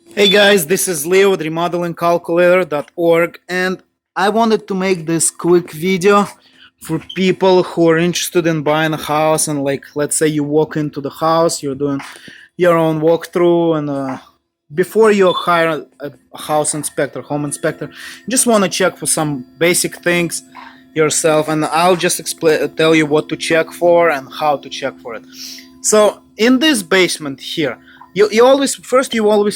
Hey guys, this is Leo with remodelingcalculator.org, and I wanted to make this quick video for people who are interested in buying a house. And like, let's say you walk into the house, you're doing your own walkthrough, and before you hire a house inspector, home inspector, you just want to check for some basic things yourself, and I'll just tell you what to check for and how to check for it. So in this basement here, you always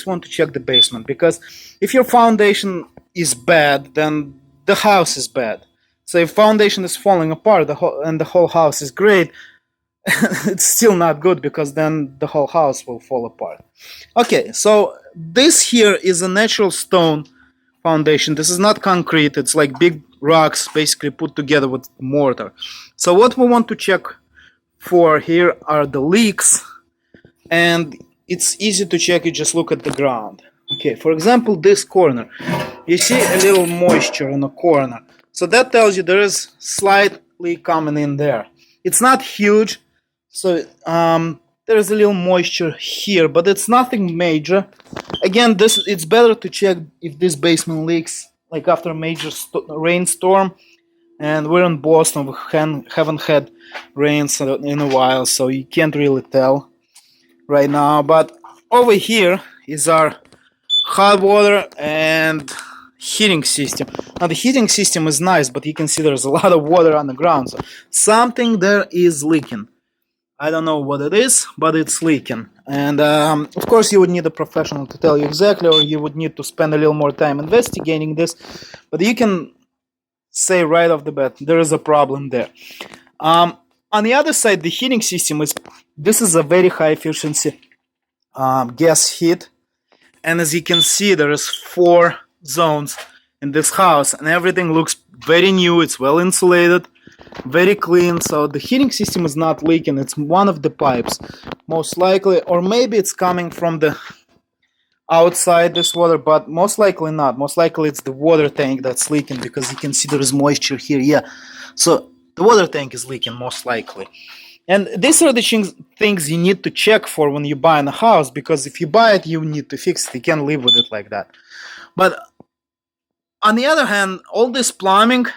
want to check the basement, because if your foundation is bad, then the house is bad. So if foundation is falling apart, and the whole house is great, it's still not good, because then the whole house will fall apart. Okay, so this here is a natural stone foundation. This is not concrete. It's like big rocks basically put together with mortar. So what we want to check for here are the leaks, and it's easy to check. You just look at the ground. Okay, for example, this corner, you see a little moisture in the corner, so that tells you there is slightly coming in there. It's not huge, so there is a little moisture here, but it's nothing major. Again, it's better to check if this basement leaks like after a major rainstorm, and we're in Boston. We haven't had rains in a while, so you can't really tell right now. But over here is our hot water and heating system. Now the heating system is nice, but you can see there's a lot of water on the ground, so something there is leaking. I don't know what it is, but it's leaking. And of course you would need a professional to tell you exactly, or you would need to spend a little more time investigating this, but you can say right off the bat there is a problem there. On the other side, the heating system this is a very high efficiency gas heat, and as you can see, there is 4 zones in this house, and everything looks very new. It's well insulated, very clean. So the heating system is not leaking. It's one of the pipes, most likely, or maybe it's coming from the outside, this water, but most likely not. Most likely it's the water tank that's leaking, because you can see there is moisture here. Yeah, so the water tank is leaking most likely. And these are the things you need to check for when you buy a house, because if you buy it, you need to fix it. You can't live with it like that. But on the other hand, all this plumbing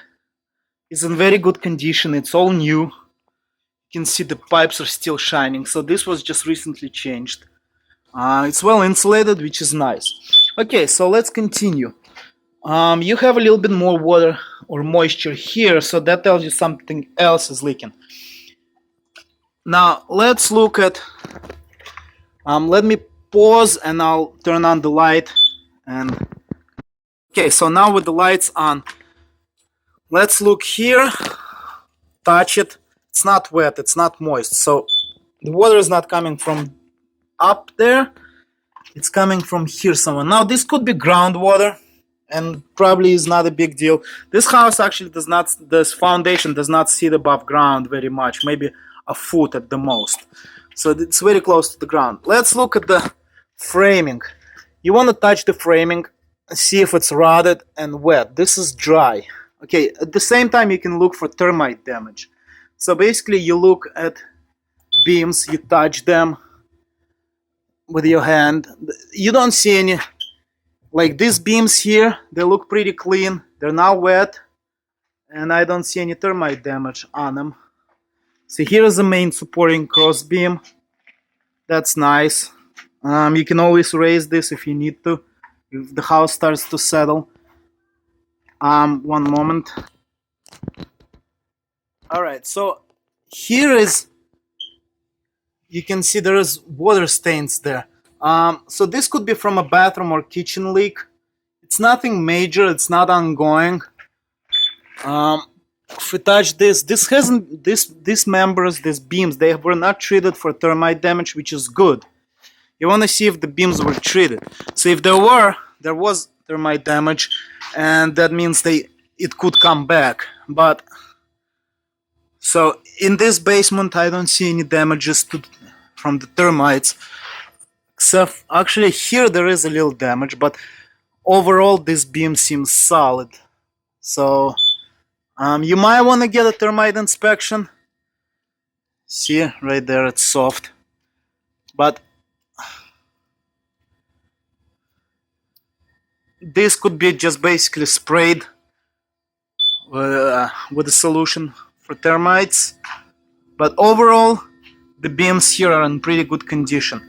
is in very good condition. It's all new. You can see the pipes are still shining. So this was just recently changed. It's well insulated, which is nice. Okay, so let's continue. You have a little bit more water or moisture here, so that tells you something else is leaking. Now let's look at, let me pause and I'll turn on the light. And okay, so now with the lights on, let's look here, touch it. It's not wet, it's not moist, so the water is not coming from up there, it's coming from here somewhere. Now this could be groundwater, and probably is not a big deal. This house actually this foundation does not sit above ground very much, maybe a foot at the most, so it's very close to the ground. Let's look at the framing. You want to touch the framing and see if it's rotted and wet. This is dry. Okay, at the same time you can look for termite damage. So basically you look at beams, you touch them with your hand. You don't see any, like these beams here, they look pretty clean, they're not wet, and I don't see any termite damage on them. So here is the main supporting cross beam. That's nice. You can always raise this if you need to, if the house starts to settle. One moment. Alright, so here is, you can see there is water stains there. So this could be from a bathroom or kitchen leak. It's nothing major, it's not ongoing. If we touch these members, these beams, they were not treated for termite damage, which is good. You want to see if the beams were treated. So if there was termite damage, and that means it could come back. But so in this basement, I don't see any damages from the termites. Except actually here there is a little damage, but overall this beam seems solid. So you might want to get a termite inspection. See, right there, it's soft. But this could be just basically sprayed with a solution for termites, but overall the beams here are in pretty good condition.